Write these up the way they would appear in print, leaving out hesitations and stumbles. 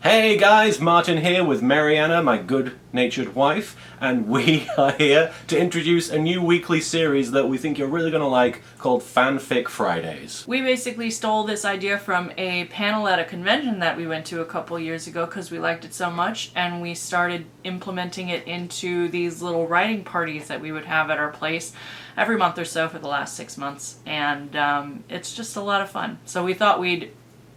Hey guys, Martin here with Marianne, my good-natured wife, and we are here to introduce a new weekly series that we think you're really going to like called Fanfic Fridays. We basically stole this idea from a panel at a convention that we went to a couple years ago because we liked it so much, and we started implementing it into these little writing parties that we would have at our place every month or so for the last 6 months, and it's just a lot of fun. So we thought we'd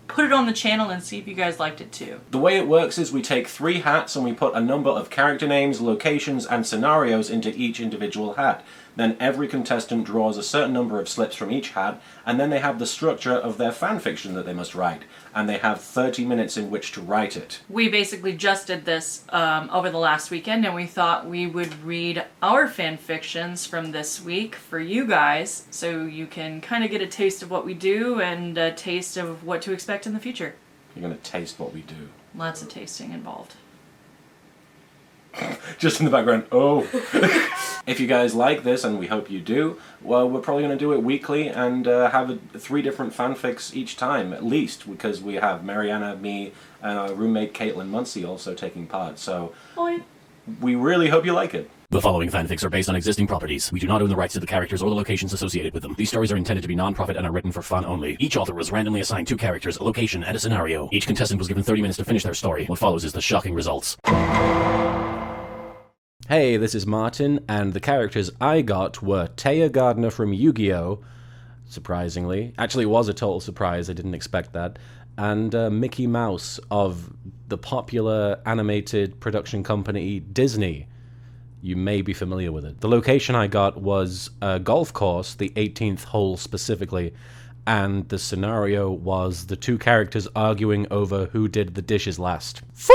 put it on the channel and see if you guys liked it too. The way it works is we take 3 hats and we put a number of character names, locations, and scenarios into each individual hat. Then every contestant draws a certain number of slips from each hat, and then they have the structure of their fanfiction that they must write, and they have 30 minutes in which to write it. We basically just did this over the last weekend, and we thought we would read our fanfictions from this week for you guys, so you can kind of get a taste of what we do and a taste of what to expect in the future. You're going to taste what we do. Lots of tasting involved. Just in the background, oh. If you guys like this, and we hope you do, well, we're probably going to do it weekly and have 3 different fanfics each time, at least, because we have Marianne, me, and our roommate Caitlyn Muncy also taking part, so we really hope you like it. The following fanfics are based on existing properties. We do not own the rights to the characters or the locations associated with them. These stories are intended to be non-profit and are written for fun only. Each author was randomly assigned 2 characters, a location, and a scenario. Each contestant was given 30 minutes to finish their story. What follows is the shocking results. Hey, this is Martin, and the characters I got were Taya Gardner from Yu-Gi-Oh! Surprisingly. Actually, it was a total surprise, I didn't expect that. And Mickey Mouse of the popular animated production company Disney. You may be familiar with it. The location I got was a golf course, the 18th hole specifically, and the scenario was the 2 characters arguing over who did the dishes last. 4!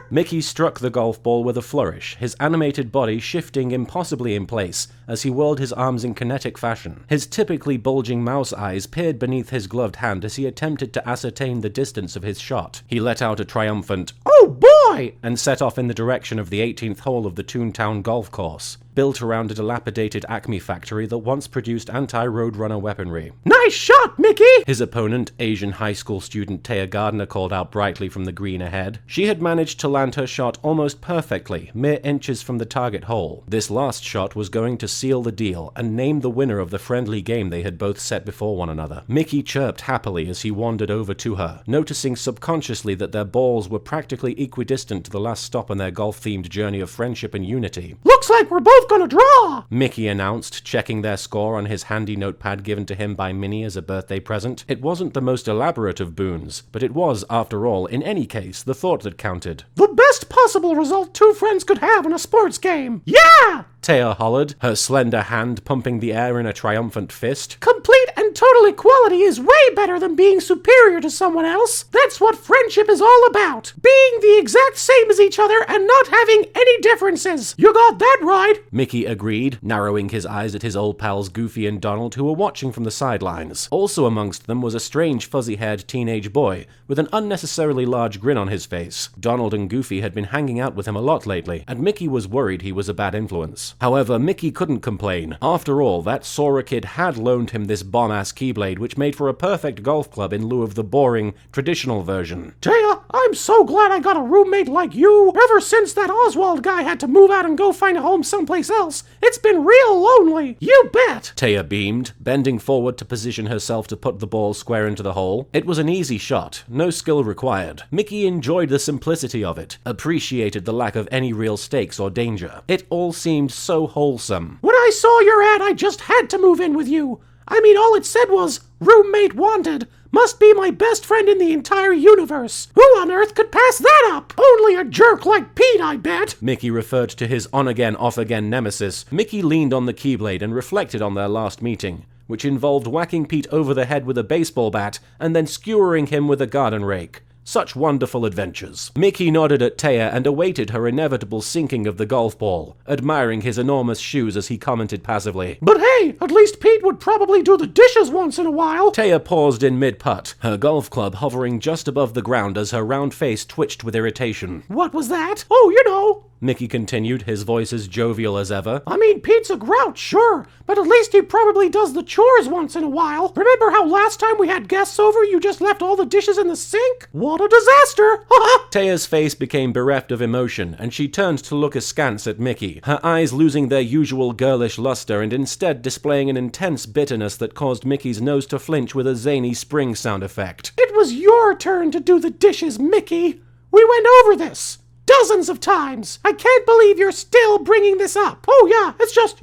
Mickey struck the golf ball with a flourish, his animated body shifting impossibly in place as he whirled his arms in kinetic fashion. His typically bulging mouse eyes peered beneath his gloved hand as he attempted to ascertain the distance of his shot. He let out a triumphant, "Oh boy!" and set off in the direction of the 18th hole of the Toontown golf course, built around a dilapidated Acme factory that once produced anti-roadrunner weaponry. "Nice shot, Mickey!" his opponent, Asian high school student Taya Gardner, called out brightly from the green ahead. She had managed to land her shot almost perfectly, mere inches from the target hole. This last shot was going to seal the deal and name the winner of the friendly game they had both set before one another. Mickey chirped happily as he wandered over to her, noticing subconsciously that their balls were practically equidistant to the last stop on their golf-themed journey of friendship and unity. "Looks like we're both gonna draw," Mickey announced, checking their score on his handy notepad given to him by Minnie as a birthday present. It wasn't the most elaborate of boons, but it was, after all, in any case, the thought that counted. "The best possible result 2 friends could have in a sports game." "Yeah!" Taya hollered, her slender hand pumping the air in a triumphant fist. "Complete and total equality is way better than being superior to someone else. That's what friendship is all about. Being the exact same as each other and not having any differences. You got that right," Mickey agreed, narrowing his eyes at his old pals Goofy and Donald, who were watching from the sidelines. Also amongst them was a strange fuzzy-haired teenage boy with an unnecessarily large grin on his face. Donald and Goofy had been hanging out with him a lot lately, and Mickey was worried he was a bad influence. However, Mickey couldn't complain. After all, that Sora kid had loaned him this bomb-ass keyblade, which made for a perfect golf club in lieu of the boring, traditional version. "Taya, I'm so glad I got a roommate like you. Ever since that Oswald guy had to move out and go find a home someplace else, it's been real lonely." "You bet," Taya beamed, bending forward to position herself to put the ball square into the hole. It was an easy shot, no skill required. Mickey enjoyed the simplicity of it, appreciated the lack of any real stakes or danger. It all seemed so wholesome. "When I saw your ad, I just had to move in with you. I mean, all it said was, 'Roommate wanted.' Must be my best friend in the entire universe. Who on earth could pass that up? Only a jerk like Pete, I bet." Mickey referred to his on-again, off-again nemesis. Mickey leaned on the keyblade and reflected on their last meeting, which involved whacking Pete over the head with a baseball bat and then skewering him with a garden rake. Such wonderful adventures. Mickey nodded at Taya and awaited her inevitable sinking of the golf ball, admiring his enormous shoes as he commented passively, "But hey, at least Pete would probably do the dishes once in a while." Taya paused in mid-putt, her golf club hovering just above the ground as her round face twitched with irritation. "What was that?" "Oh, you know," Mickey continued, his voice as jovial as ever. "I mean, Pete's a grouch, sure, but at least he probably does the chores once in a while. Remember how last time we had guests over, you just left all the dishes in the sink?" "What?" What a disaster! Taya's face became bereft of emotion, and she turned to look askance at Mickey, her eyes losing their usual girlish luster and instead displaying an intense bitterness that caused Mickey's nose to flinch with a zany spring sound effect. It was your turn to do the dishes, Mickey. We went over this dozens of times. I can't believe you're still bringing this up. Oh yeah, it's just,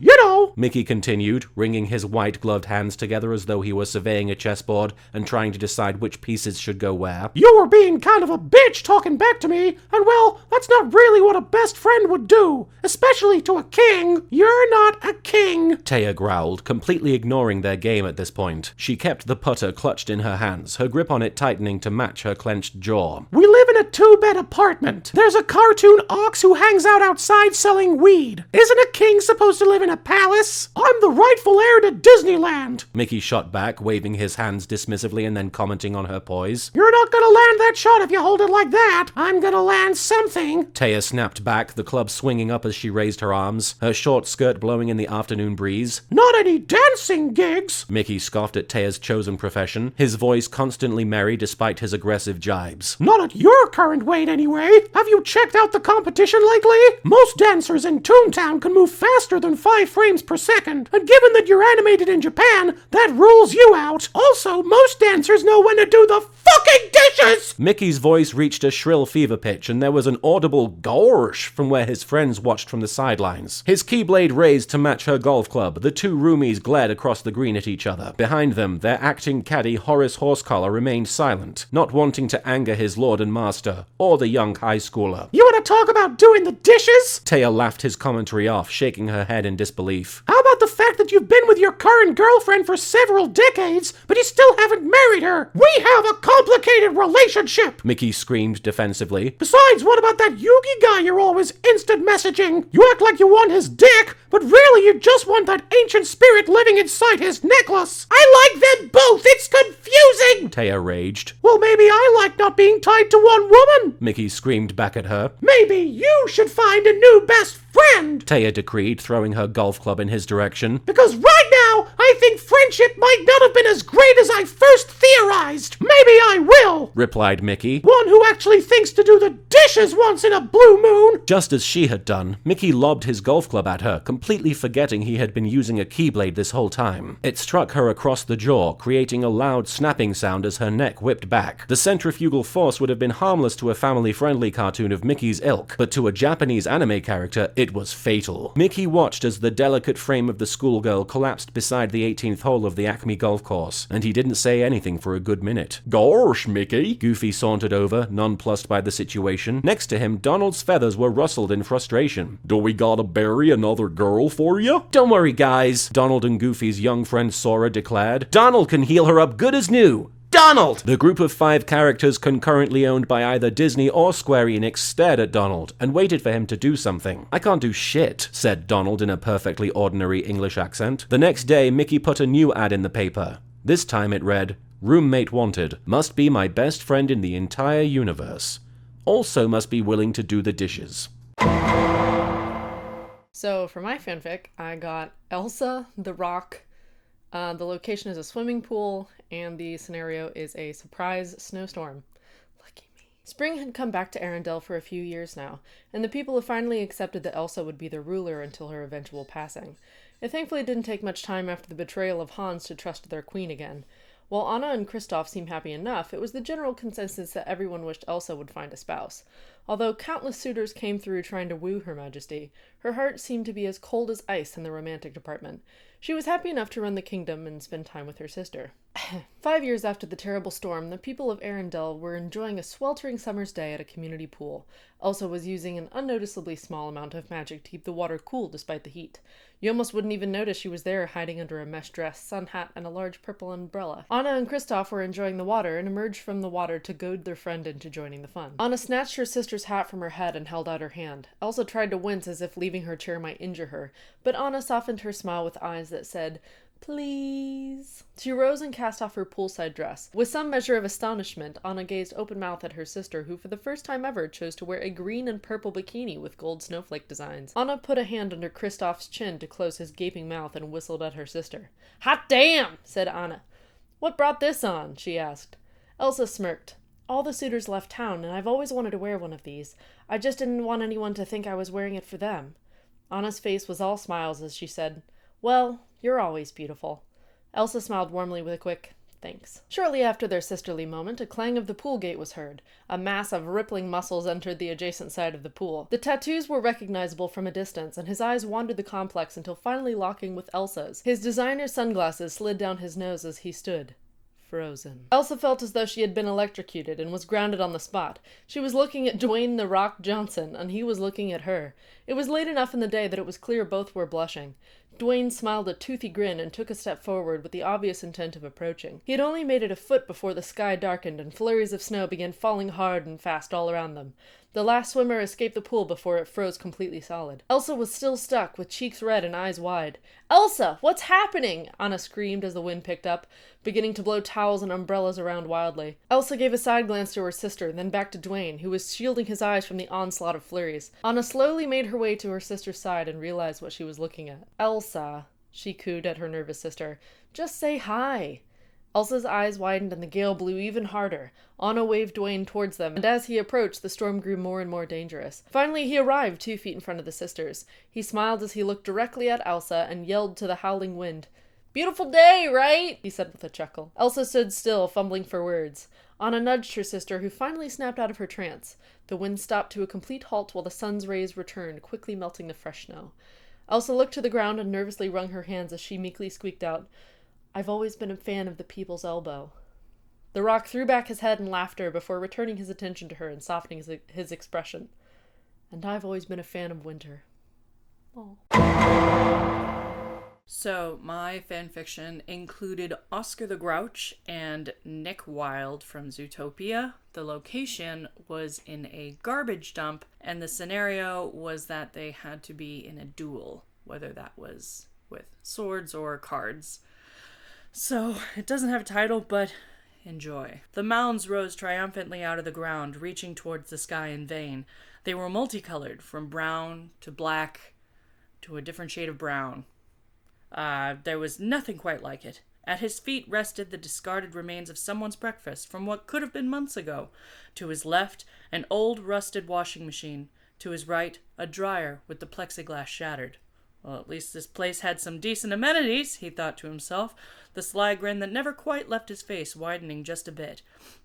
Mickey continued, wringing his white-gloved hands together as though he were surveying a chessboard and trying to decide which pieces should go where. You were being kind of a bitch talking back to me, and well, that's not really what a best friend would do, especially to a king. You're not a king, Taya growled, completely ignoring their game at this point. She kept the putter clutched in her hands, her grip on it tightening to match her clenched jaw. We live in a two-bed apartment. There's a cartoon ox who hangs out outside selling weed. Isn't a king supposed to live in a palace? I'm the rightful heir to Disneyland. Mickey shot back, waving his hands dismissively and then commenting on her poise. You're not gonna land that shot if you hold it like that. I'm gonna land something. Taya snapped back, the club swinging up as she raised her arms, her short skirt blowing in the afternoon breeze. Not any dancing gigs. Mickey scoffed at Taya's chosen profession, his voice constantly merry despite his aggressive jibes. Not at your current weight anyway. Have you checked out the competition lately? Most dancers in Toontown can move faster than 5 frames per second, and given that you're animated in Japan, that rules you out. Also, most dancers know when to do the fucking dishes! Mickey's voice reached a shrill fever pitch, and there was an audible gorsh from where his friends watched from the sidelines. His keyblade raised to match her golf club. The two roomies glared across the green at each other. Behind them, their acting caddy Horace Horsecollar remained silent, not wanting to anger his lord and master, or the young high schooler. You want to talk about doing the dishes? Taya laughed his commentary off, shaking her head in disbelief. How about the fact that you've been with your current girlfriend for several decades, but you still haven't married her? We have a complicated relationship! Mickey screamed defensively. Besides, what about that Yugi guy you're always instant messaging? You act like you want his dick, but really you just want that ancient spirit living inside his necklace. I like them both! It's confusing! Taya raged. Well, maybe I like not being tied to one woman! Mickey screamed back at her. Maybe you should find a new best friend, Taya decreed, throwing her golf club in his direction. Because right now, I think friendship might not have been as great as I first theorized. Maybe I will, replied Mickey. One who actually thinks to do the dishes once in a blue moon. Just as she had done, Mickey lobbed his golf club at her, completely forgetting he had been using a keyblade this whole time. It struck her across the jaw, creating a loud snapping sound as her neck whipped back. The centrifugal force would have been harmless to a family-friendly cartoon of Mickey's ilk, but to a Japanese anime character, it was fatal. Mickey watched as the delicate frame of the schoolgirl collapsed beside the 18th hole of the Acme golf course, and he didn't say anything for a good minute. Gosh, Mickey! Goofy sauntered over, nonplussed by the situation. Next to him, Donald's feathers were rustled in frustration. Do we gotta bury another girl for you? Don't worry, guys, Donald and Goofy's young friend Sora declared. Donald can heal her up good as new. Donald! The group of 5 characters concurrently owned by either Disney or Square Enix stared at Donald and waited for him to do something. I can't do shit, said Donald in a perfectly ordinary English accent. The next day, Mickey put a new ad in the paper. This time it read, "Roommate wanted. Must be my best friend in the entire universe. Also must be willing to do the dishes." So for my fanfic, I got Elsa The Rock. The location is a swimming pool, and the scenario is a surprise snowstorm. Lucky me. Spring had come back to Arendelle for a few years now, and the people have finally accepted that Elsa would be their ruler until her eventual passing. It thankfully didn't take much time after the betrayal of Hans to trust their queen again. While Anna and Kristoff seemed happy enough, it was the general consensus that everyone wished Elsa would find a spouse. Although countless suitors came through trying to woo Her Majesty, her heart seemed to be as cold as ice in the romantic department. She was happy enough to run the kingdom and spend time with her sister. 5 years after the terrible storm, the people of Arendelle were enjoying a sweltering summer's day at a community pool. Elsa was using an unnoticeably small amount of magic to keep the water cool despite the heat. You almost wouldn't even notice she was there, hiding under a mesh dress, sun hat, and a large purple umbrella. Anna and Kristoff were enjoying the water and emerged from the water to goad their friend into joining the fun. Anna snatched her sister's hat from her head and held out her hand. Elsa tried to wince as if leaving her chair might injure her, but Anna softened her smile with eyes that said, "Please." She rose and cast off her poolside dress. With some measure of astonishment, Anna gazed open-mouthed at her sister, who for the first time ever chose to wear a green and purple bikini with gold snowflake designs. Anna put a hand under Kristoff's chin to close his gaping mouth and whistled at her sister. "Hot damn!" said Anna. "What brought this on?" she asked. Elsa smirked. All the suitors left town, and I've always wanted to wear one of these. I just didn't want anyone to think I was wearing it for them." Anna's face was all smiles as she said, "Well, you're always beautiful." Elsa smiled warmly with a quick, "Thanks." Shortly after their sisterly moment, a clang of the pool gate was heard. A mass of rippling muscles entered the adjacent side of the pool. The tattoos were recognizable from a distance, and his eyes wandered the complex until finally locking with Elsa's. His designer sunglasses slid down his nose as he stood. Frozen. Elsa felt as though she had been electrocuted and was grounded on the spot. She was looking at Dwayne "The Rock" Johnson, and he was looking at her. It was late enough in the day that it was clear both were blushing. Dwayne smiled a toothy grin and took a step forward with the obvious intent of approaching. He had only made it a foot before the sky darkened and flurries of snow began falling hard and fast all around them. The last swimmer escaped the pool before it froze completely solid. Elsa was still stuck, with cheeks red and eyes wide. "Elsa, what's happening?" Anna screamed as the wind picked up, beginning to blow towels and umbrellas around wildly. Elsa gave a side glance to her sister, then back to Dwayne, who was shielding his eyes from the onslaught of flurries. Anna slowly made her way to her sister's side and realized what she was looking at. "Elsa," she cooed at her nervous sister, "just say hi." Elsa's eyes widened and the gale blew even harder. Anna waved Dwayne towards them, and as he approached, the storm grew more and more dangerous. Finally, he arrived 2 feet in front of the sisters. He smiled as he looked directly at Elsa and yelled to the howling wind. "Beautiful day, right?" he said with a chuckle. Elsa stood still, fumbling for words. Anna nudged her sister, who finally snapped out of her trance. The wind stopped to a complete halt while the sun's rays returned, quickly melting the fresh snow. Elsa looked to the ground and nervously wrung her hands as she meekly squeaked out, "I've always been a fan of the people's elbow." The Rock threw back his head in laughter before returning his attention to her and softening his expression. "And I've always been a fan of winter." Oh. So, my fanfiction included Oscar the Grouch and Nick Wilde from Zootopia. The location was in a garbage dump, and the scenario was that they had to be in a duel, whether that was with swords or cards. So, it doesn't have a title, but enjoy. The mounds rose triumphantly out of the ground, reaching towards the sky in vain. They were multicolored, from brown to black to a different shade of brown. There was nothing quite like it. At his feet rested the discarded remains of someone's breakfast from what could have been months ago. To his left, an old rusted washing machine. To his right, a dryer with the plexiglass shattered. Well, at least this place had some decent amenities, he thought to himself, the sly grin that never quite left his face widening just a bit.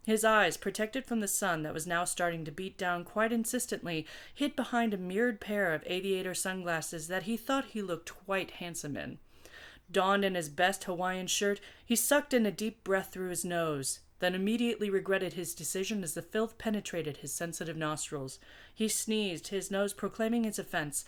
His eyes, protected from the sun that was now starting to beat down quite insistently, hid behind a mirrored pair of aviator sunglasses that he thought he looked quite handsome in. Donned in his best Hawaiian shirt, he sucked in a deep breath through his nose, then immediately regretted his decision as the filth penetrated his sensitive nostrils. He sneezed, his nose proclaiming its offense,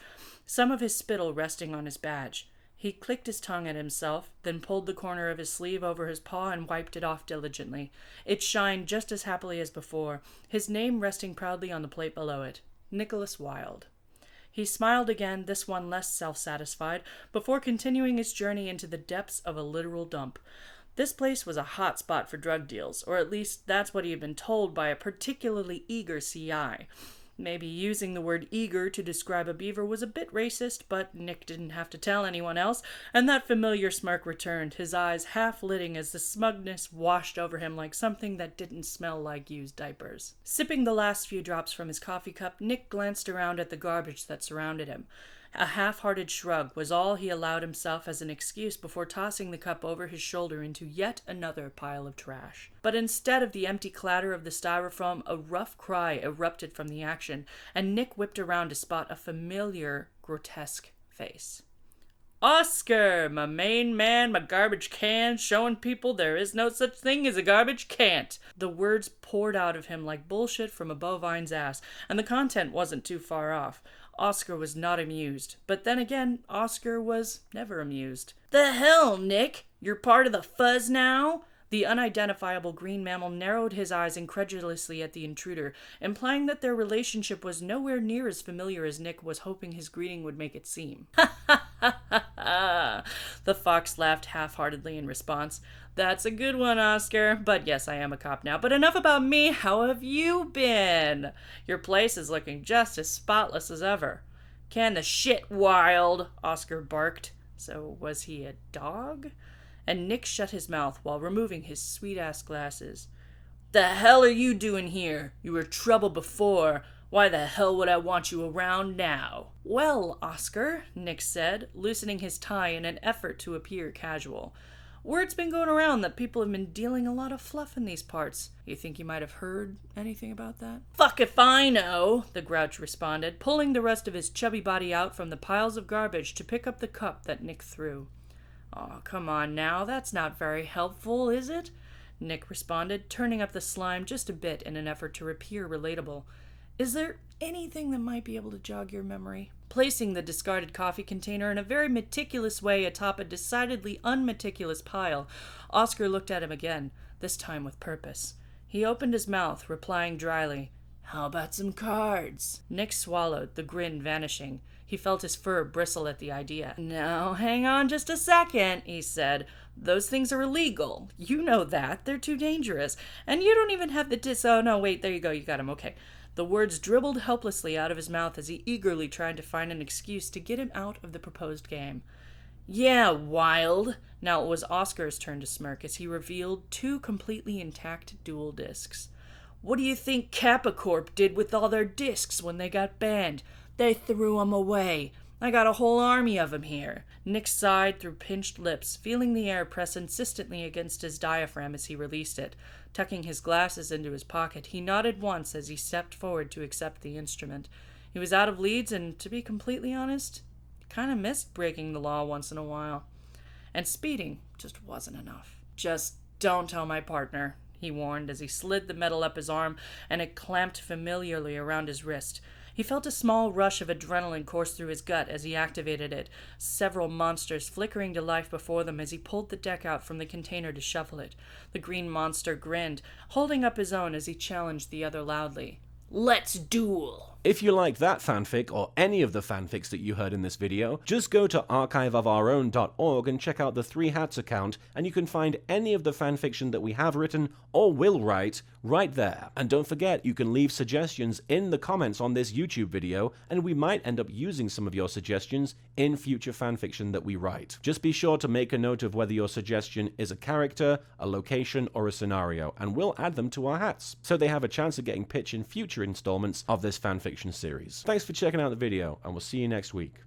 some of his spittle resting on his badge. He clicked his tongue at himself, then pulled the corner of his sleeve over his paw and wiped it off diligently. It shined just as happily as before, his name resting proudly on the plate below it. Nicholas Wilde. He smiled again, this one less self-satisfied, before continuing his journey into the depths of a literal dump. This place was a hot spot for drug deals, or at least that's what he had been told by a particularly eager CI. Maybe using the word eager to describe a beaver was a bit racist, but Nick didn't have to tell anyone else, and that familiar smirk returned, his eyes half-litting as the smugness washed over him like something that didn't smell like used diapers. Sipping the last few drops from his coffee cup, Nick glanced around at the garbage that surrounded him. A half-hearted shrug was all he allowed himself as an excuse before tossing the cup over his shoulder into yet another pile of trash. But instead of the empty clatter of the styrofoam, a rough cry erupted from the action, and Nick whipped around to spot a familiar, grotesque face. "Oscar, my main man, my garbage can, showing people there is no such thing as a garbage can't." The words poured out of him like bullshit from a bovine's ass, and the content wasn't too far off. Oscar was not amused, but then again, Oscar was never amused. "The hell, Nick? You're part of the fuzz now?" The unidentifiable green mammal narrowed his eyes incredulously at the intruder, implying that their relationship was nowhere near as familiar as Nick was hoping his greeting would make it seem. "Ha ha ha ha ha!" The fox laughed half-heartedly in response. "That's a good one, Oscar. But yes, I am a cop now. But enough about me. How have you been? Your place is looking just as spotless as ever." "Can the shit, Wilde," Oscar barked. So was he a dog? And Nick shut his mouth while removing his sweet-ass glasses. "The hell are you doing here? You were trouble before. Why the hell would I want you around now?" "Well, Oscar," Nick said, loosening his tie in an effort to appear casual. "Word's been going around that people have been dealing a lot of fluff in these parts. You think you might have heard anything about that?" "Fuck if I know," the Grouch responded, pulling the rest of his chubby body out from the piles of garbage to pick up the cup that Nick threw. "Aw, come on now, that's not very helpful, is it?" Nick responded, turning up the slime just a bit in an effort to appear relatable. "Is there anything that might be able to jog your memory?" Placing the discarded coffee container in a very meticulous way atop a decidedly unmeticulous pile, Oscar looked at him again, this time with purpose. He opened his mouth, replying dryly, "How about some cards?" Nick swallowed, the grin vanishing. He felt his fur bristle at the idea. "Now, hang on just a second," he said. "Those things are illegal. You know that. They're too dangerous. And you don't even have the Oh, no, wait, there you go. You got him. Okay." The words dribbled helplessly out of his mouth as he eagerly tried to find an excuse to get him out of the proposed game. "Yeah, Wilde." Now it was Oscar's turn to smirk as he revealed 2 completely intact dual discs. "What do you think Kappa Corp did with all their discs when they got banned? They threw 'em away. I got a whole army of 'em here." Nick sighed through pinched lips, feeling the air press insistently against his diaphragm as he released it. Tucking his glasses into his pocket, he nodded once as he stepped forward to accept the instrument. He was out of leads, and to be completely honest, he kind of missed breaking the law once in a while. And speeding just wasn't enough. "Just don't tell my partner," he warned as he slid the metal up his arm and it clamped familiarly around his wrist. He felt a small rush of adrenaline course through his gut as he activated it, several monsters flickering to life before them as he pulled the deck out from the container to shuffle it. The green monster grinned, holding up his own as he challenged the other loudly. "Let's duel!" If you like that fanfic, or any of the fanfics that you heard in this video, just go to archiveofourown.org and check out the 3 Hats account, and you can find any of the fanfiction that we have written, or will write, right there. And don't forget, you can leave suggestions in the comments on this YouTube video, and we might end up using some of your suggestions in future fanfiction that we write. Just be sure to make a note of whether your suggestion is a character, a location, or a scenario, and we'll add them to our hats, so they have a chance of getting pitched in future installments of this fanfiction series. Thanks for checking out the video, and we'll see you next week.